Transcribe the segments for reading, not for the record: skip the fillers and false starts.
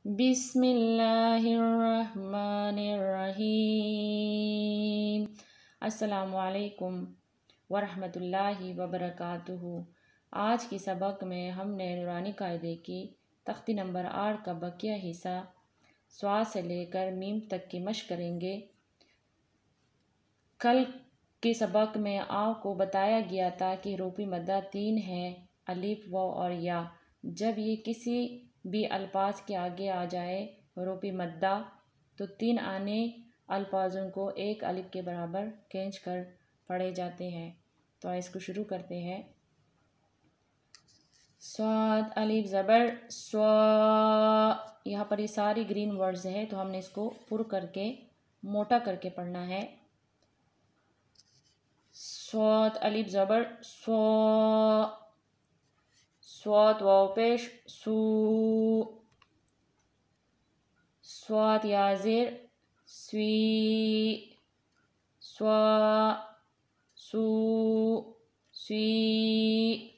بسم اللہ الرحمن الرحیم۔ السلام علیکم ورحمۃ اللہ وبرکاتہ۔ آج کی سبق میں ہم نے نورانی قاعدے کی تختی نمبر 8 کا بقیہ حصہ صاد سے لے کر میم تک کی مشق کریں گے۔ کل کے سبق میں آپ کو بتایا گیا تھا کہ حروف مدہ 3 ہیں، الف، واو اور یا۔ جب یہ کسی بھی الفاظ کے آگے آ جائے حروف مدہ تو 3 آنے الفاظوں کو ایک الف کے برابر کھینچ کر پڑھے جاتے ہیں۔ تو اس کو شروع کرتے ہیں۔ صاد، الف زبر سوا۔ یہاں پر یہ ساری گرین ورڈز ہیں تو ہم نے اس کو پر کر کے موٹا کر کے پڑھنا ہے۔ صاد، الف زبر سوا، صاد واو پیش سو، صاد یا زیر سوی، سوا سو سوی،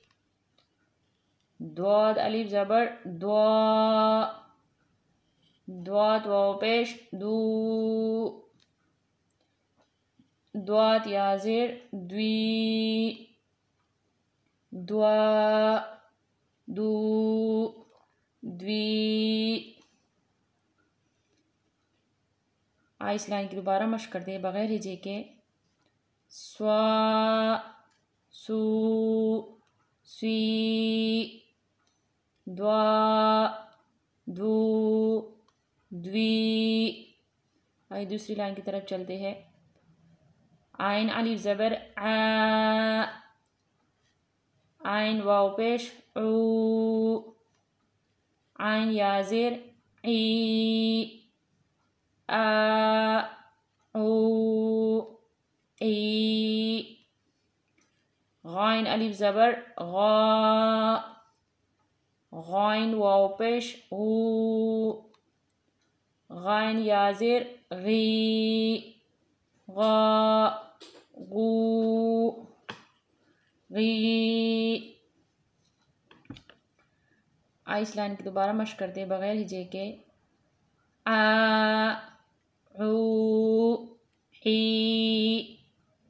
دواد الف زبر دوا، دواد واو پیش دو، دواد یا زیر دوی، دوا دو دوی۔ اس لائن کی دوبارہ مشق کرتے ہیں بغیر ہجے کے۔ سوا سو سوی، دوا دو دوی۔ دوسری لائن کی طرف چلتے ہیں۔ عین الف زبر آ، عین واو پیش او، عین یا زیر ای، آ او ای۔ غین الف زبر غا، غین واو پیش غو، غین یا زیر غی، غا غو غی۔ اس لائن کی دوبارہ مشق کرتے ہیں بغیر ہجے کے۔ آ عو حی،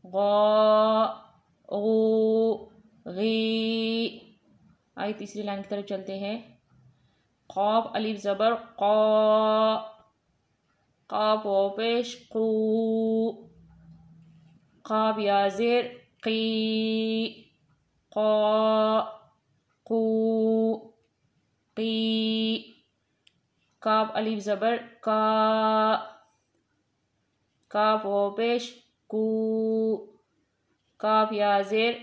غا غو غی۔ تیسری لائن کی طرف چلتے ہیں۔ قاف الف زبر قا، قاف واو پیش قو، قاف یا زیر قی، قا قو قی۔ کاف الف زبر کا، کاف واو پیش کو، کاف یا زیر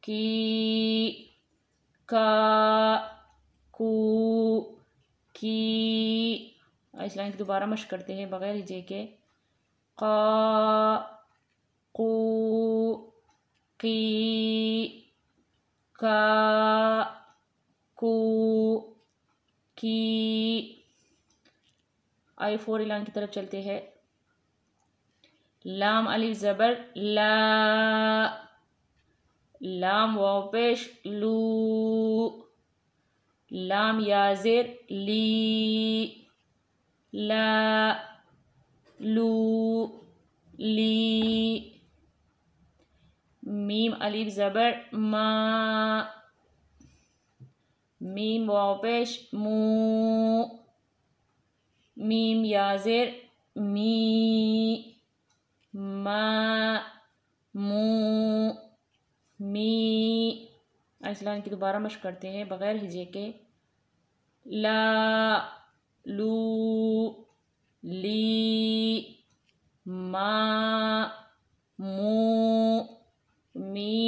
کی، کا کو کی۔ اس لائن کی دوبارہ مشق کرتے ہیں بغیر ہجے کے۔ قا قو قی، کا کو کی۔ فوری لائن کی طرف چلتے ہیں۔ لام الف زبر لا، لام واو پیش لو، لام یا زیر لی، لا لو لی۔ میم الف زبر ما، میم واو پیش مو، میم یا زیر می، ما مو می۔ اس لائن کی دوبارہ مشق کرتے ہیں بغیر ہجے کے۔ لا لو لی، ما مو می،